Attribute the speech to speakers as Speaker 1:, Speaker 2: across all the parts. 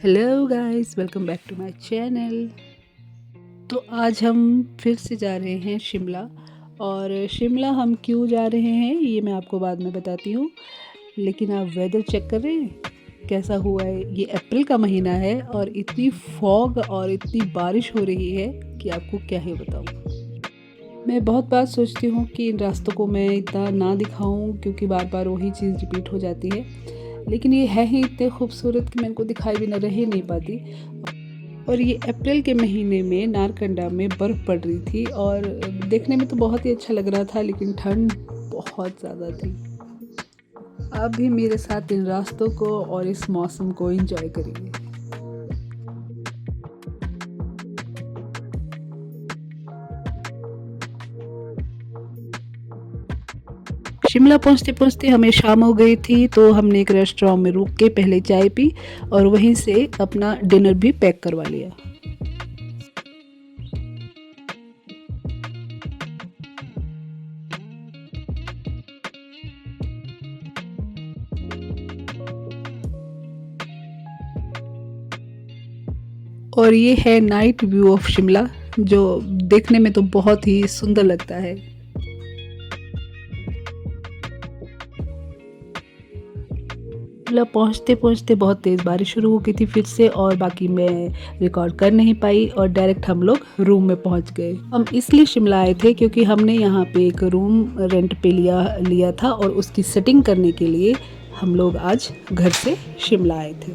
Speaker 1: Hello guys, welcome back to my channel. तो आज हम फिर से जा रहे हैं शिमला। और शिमला हम क्यों जा रहे हैं ये मैं आपको बाद में बताती हूँ। लेकिन आप वेदर चेक कर रहे हैं कैसा हुआ है। ये अप्रैल का महीना है और इतनी फॉग और इतनी बारिश हो रही है कि आपको क्या ही बताऊँ। मैं बहुत बार सोचती हूँ कि इन रास्तों को मैं इतना ना दिखाऊं, क्योंकि बार बार वही चीज़ रिपीट हो जाती है। लेकिन ये है ही इतने खूबसूरत कि मैं इनको दिखाई भी रह नहीं पाती। और ये अप्रैल के महीने में नारकंडा में बर्फ़ पड़ रही थी और देखने में तो बहुत ही अच्छा लग रहा था, लेकिन ठंड बहुत ज़्यादा थी। आप भी मेरे साथ इन रास्तों को और इस मौसम को एंजॉय करिए। शिमला पहुंचते पहुंचते हमें शाम हो गई थी, तो हमने एक रेस्टोरेंट में रुक के पहले चाय पी और वहीं से अपना डिनर भी पैक करवा लिया। और ये है नाइट व्यू ऑफ शिमला, जो देखने में तो बहुत ही सुंदर लगता है। शिमला पहुँचते पहुँचते बहुत तेज़ बारिश शुरू हो गई थी फिर से, और बाकी मैं रिकॉर्ड कर नहीं पाई और डायरेक्ट हम लोग रूम में पहुँच गए। हम इसलिए शिमला आए थे क्योंकि हमने यहाँ पे एक रूम रेंट पे लिया था और उसकी सेटिंग करने के लिए हम लोग आज घर से शिमला आए थे।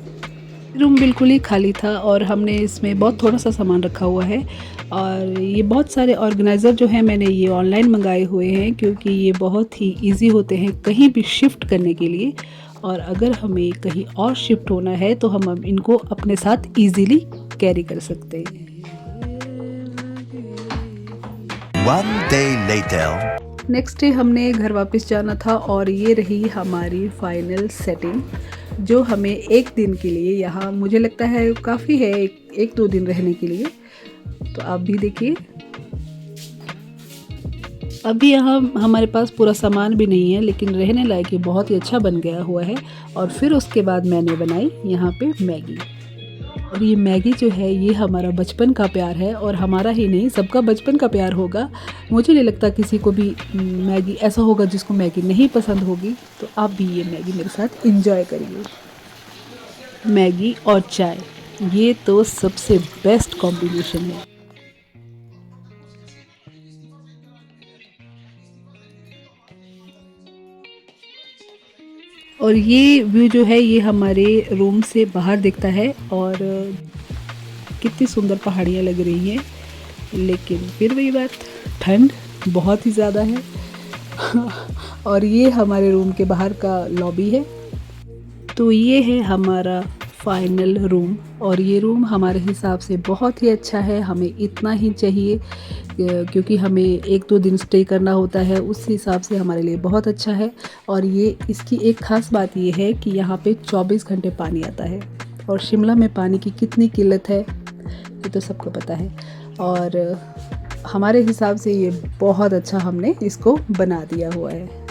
Speaker 1: रूम बिल्कुल ही खाली था और हमने इसमें बहुत थोड़ा सा सामान रखा हुआ है। और ये बहुत सारे ऑर्गेनाइज़र जो हैं मैंने ये ऑनलाइन मंगाए हुए हैं, क्योंकि ये बहुत ही इजी होते हैं कहीं भी शिफ्ट करने के लिए। और अगर हमें कहीं और शिफ्ट होना है तो हम अब इनको अपने साथ इजीली कैरी कर सकते हैं।
Speaker 2: One day later.
Speaker 1: Next day हमने घर वापस जाना था और ये रही हमारी फाइनल सेटिंग, जो हमें एक दिन के लिए यहाँ मुझे लगता है काफ़ी है, एक दो दिन रहने के लिए। तो आप भी देखिए, अभी यहाँ हमारे पास पूरा सामान भी नहीं है, लेकिन रहने लायक ये बहुत ही अच्छा बन गया हुआ है। और फिर उसके बाद मैंने बनाई यहाँ पे मैगी। और ये मैगी जो है ये हमारा बचपन का प्यार है, और हमारा ही नहीं सबका बचपन का प्यार होगा। मुझे नहीं लगता किसी को भी मैगी ऐसा होगा जिसको मैगी नहीं पसंद होगी। तो आप भी ये मैगी मेरे साथ एंजॉय करिए। मैगी और चाय, ये तो सबसे बेस्ट कॉम्बिनेशन है। और ये व्यू जो है ये हमारे रूम से बाहर दिखता है, और कितनी सुंदर पहाड़ियाँ लग रही हैं। लेकिन फिर वही बात, ठंड बहुत ही ज़्यादा है। और ये हमारे रूम के बाहर का लॉबी है। तो ये है हमारा फाइनल रूम, और ये रूम हमारे हिसाब से बहुत ही अच्छा है। हमें इतना ही चाहिए, क्योंकि हमें एक दो दिन स्टे करना होता है, उस हिसाब से हमारे लिए बहुत अच्छा है। और ये इसकी एक ख़ास बात ये है कि यहाँ पे 24 घंटे पानी आता है, और शिमला में पानी की कितनी किल्लत है ये तो सबको पता है। और हमारे हिसाब से ये बहुत अच्छा हमने इसको बना दिया हुआ है।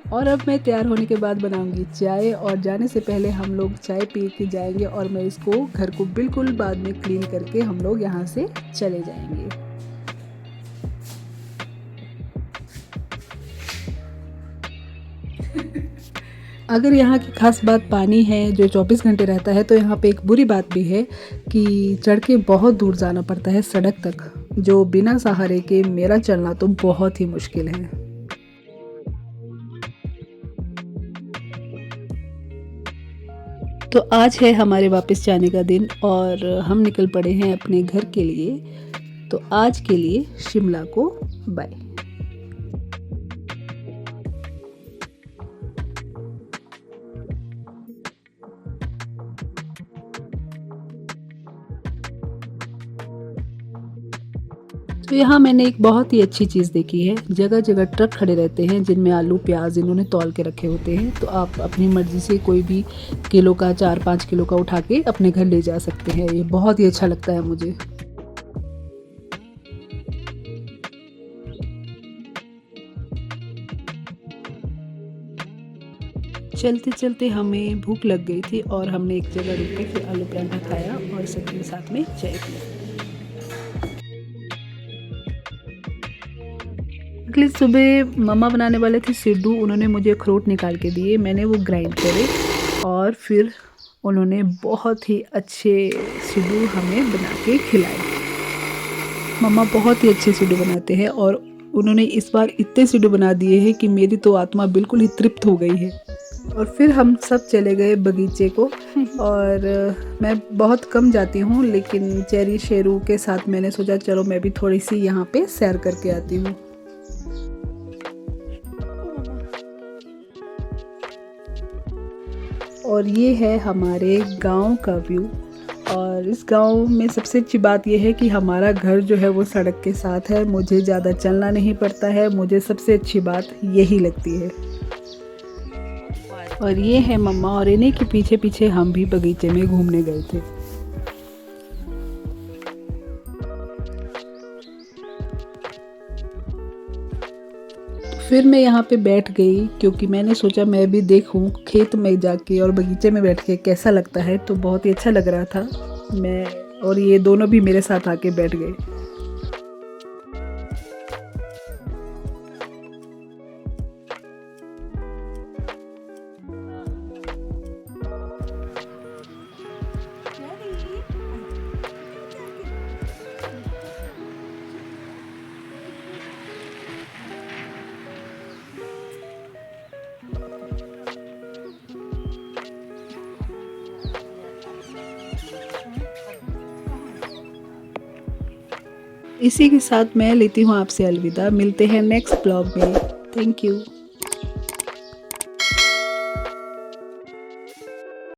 Speaker 1: और अब मैं तैयार होने के बाद बनाऊंगी चाय, और जाने से पहले हम लोग चाय पी के जाएंगे, और मैं इसको घर को बिल्कुल बाद में क्लीन करके हम लोग यहाँ से चले जाएंगे। अगर यहाँ की खास बात पानी है जो 24 घंटे रहता है, तो यहाँ पे एक बुरी बात भी है कि चढ़ के बहुत दूर जाना पड़ता है सड़क तक, जो बिना सहारे के मेरा चलना तो बहुत ही मुश्किल है। तो आज है हमारे वापस जाने का दिन, और हम निकल पड़े हैं अपने घर के लिए। तो आज के लिए शिमला को बाय। तो यहाँ मैंने एक बहुत ही अच्छी चीज़ देखी है। जगह जगह ट्रक खड़े रहते हैं जिनमें आलू प्याज इन्होंने तौल के रखे होते हैं। तो आप अपनी मर्ज़ी से कोई भी किलो का 4-5 किलो का उठा के अपने घर ले जा सकते हैं। ये बहुत ही अच्छा लगता है मुझे। चलते चलते हमें भूख लग गई थी और हमने एक जगह रुक के फिर आलू पराठा खाया और सबके साथ में चाय पी। अगली सुबह मम्मा बनाने वाले थे सिड्डू, उन्होंने मुझे अखरोट निकाल के दिए, मैंने वो ग्राइंड करे और फिर उन्होंने बहुत ही अच्छे सिड्डू हमें बना के खिलाए। मम्मा बहुत ही अच्छे सिड्डू बनाते हैं और उन्होंने इस बार इतने सिड्डू बना दिए हैं कि मेरी तो आत्मा बिल्कुल ही तृप्त हो गई है। और फिर हम सब चले गए बगीचे को और मैं बहुत कम जाती हूँ, लेकिन चेरी शेरू के साथ मैंने सोचा चलो मैं भी थोड़ी सी यहाँ पे सैर करके आती हूँ। और ये है हमारे गांव का व्यू। और इस गांव में सबसे अच्छी बात यह है कि हमारा घर जो है वो सड़क के साथ है, मुझे ज़्यादा चलना नहीं पड़ता है, मुझे सबसे अच्छी बात यही लगती है। और ये है मम्मा और इन्हीं के पीछे पीछे हम भी बगीचे में घूमने गए थे। फिर मैं यहाँ पे बैठ गई क्योंकि मैंने सोचा मैं भी देखूँ खेत में जाके और बगीचे में बैठ के कैसा लगता है, तो बहुत ही अच्छा लग रहा था। मैं और ये दोनों भी मेरे साथ आके बैठ गए। इसी के साथ मैं लेती हूँ आपसे अलविदा। मिलते हैं नेक्स्ट ब्लॉग में। Thank you.